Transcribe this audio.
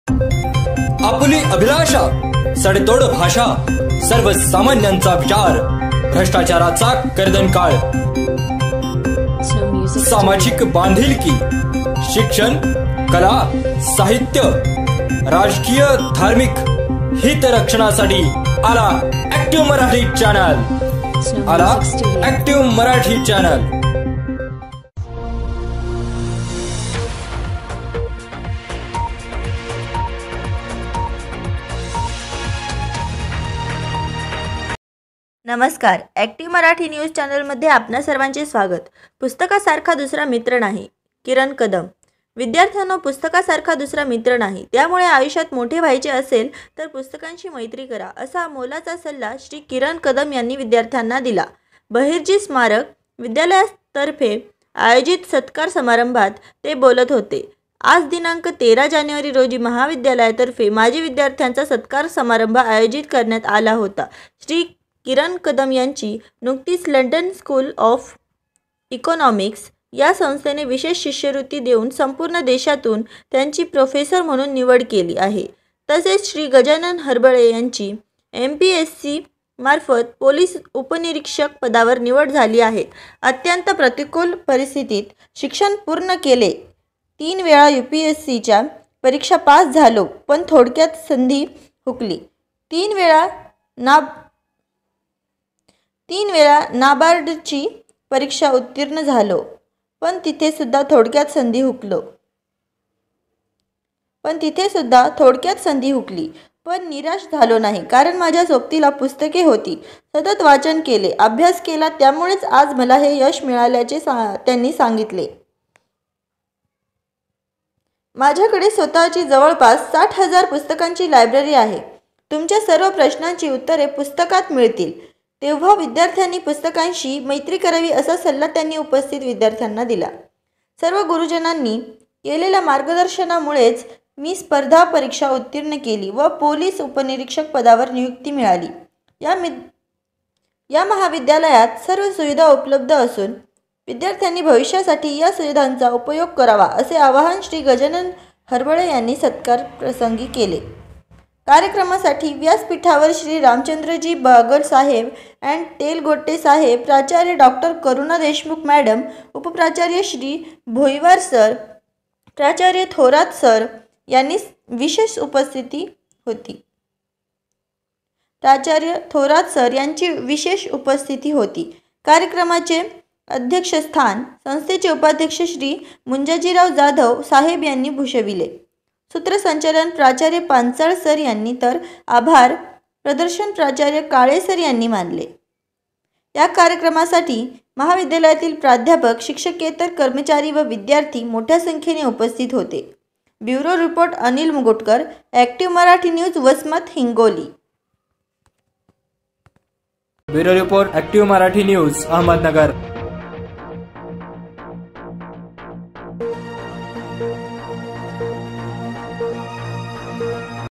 आपुली अभिलाषा, सडेतोड भाषा, सर्वसामान्यांचा विचार, भ्रष्टाचाराचा कर्दनकाळ, सामाजिक बांधिलकी, शिक्षण, कला, साहित्य, राजकीय, धार्मिक हितरक्षणासाठी आला ऍक्टिव्ह मराठी चॅनल, आला ऍक्टिव्ह मराठी चॅनल। नमस्कार, ॲक्टिव्ह मराठी न्यूज चॅनलमध्ये आपणा सर्वांचे स्वागत। पुस्तकासारखा दुसरा मित्र नाही, किरण कदम। विद्यार्थ्यांनो, पुस्तकासारखा दुसरा मित्र नाही, त्यामुळे आयुष्यात मोठे व्हायचे असेल तर पुस्तकांशी मैत्री करा, असा मोलाचा सल्ला श्री किरण कदम यांनी विद्यार्थ्यांना दिला। बहिर्जी स्मारक विद्यालयातर्फे आयोजित सत्कार समारंभात ते बोलत होते। आज दिनांक 13 जानेवारी रोजी महाविद्यालयातर्फे माजी विद्यार्थ्यांचा सत्कार समारंभ आयोजित करण्यात आला होता। श्री किरण कदम यांची नुकतीच लंडन स्कूल ऑफ इकॉनॉमिक्स या संस्थेने विशेष शिष्यवृत्ती देऊन संपूर्ण देशातून त्यांची प्रोफेसर म्हणून निवड केली आहे। तसेच श्री गजानन हरबळे यांची MPSC मार्फत पोलीस उपनिरीक्षक पदावर निवड झाली आहे। अत्यंत प्रतिकूल परिस्थितीत शिक्षण पूर्ण केले, 3 वेळा UPSCच्या परीक्षा पास झालो, पण थोडक्यात संधी हुकली। 3 वेळा नाबार्डची परीक्षा उत्तीर्ण झालो, पण तिथे सुद्धा थोडक्यात संधी हुकली। पण निराश झालो नाही, कारण माझ्या सोबतीला पुस्तके होती। सतत वाचन केले, अभ्यास केला, त्यामुळेच आज मला हे यश मिळाल्याचे त्यांनी सांगितले। माझ्याकडे स्वतःची जवळपास 60,000 पुस्तकांची लायब्ररी आहे। तुमच्या सर्व प्रश्नांची उत्तरे पुस्तकात मिळतील। तेव्हा विद्यार्थ्यांनी पुस्तकांशी मैत्री करावी, असा सल्ला त्यांनी उपस्थित विद्यार्थ्यांना दिला। सर्व गुरुजनांनी केलेल्या मार्गदर्शनामुळेच मी स्पर्धा परीक्षा उत्तीर्ण केली व पोलीस उपनिरीक्षक पदावर नियुक्ती मिळाली। या महाविद्यालयात सर्व सुविधा उपलब्ध असून विद्यार्थ्यांनी भविष्यासाठी या सुविधांचा उपयोग करावा, असे आवाहन श्री गजानन हरबळे यांनी सत्कार प्रसंगी केले। कार्यक्रमासाठी व्यासपीठावर श्री रामचंद्रजी बागल साहेब अँड तेलगोटे साहेब, प्राचार्य डॉक्टर करुणा देशमुख मॅडम, उपप्राचार्य श्री भोईवार सर, प्राचार्य थोरात सर यांनी विशेष उपस्थिती होती। कार्यक्रमाचे अध्यक्षस्थान संस्थेचे उपाध्यक्ष श्री मुंजाजीराव जाधव साहेब यांनी भूषविले। सूत्रसंचालन प्राचार्य पांचाळ सर यांनी, तर आभार प्रदर्शन प्राचार्य काळे सर यांनी मानले। या कार्यक्रमासाठी महाविद्यालयातील प्राध्यापक, शिक्षकेतर कर्मचारी व विद्यार्थी मोठ्या संख्येने उपस्थित होते। Bureau report Anil Mugutkar, active Marathi news, Vasmat, Hingoli. Bureau report active Marathi news, Ahmednagar.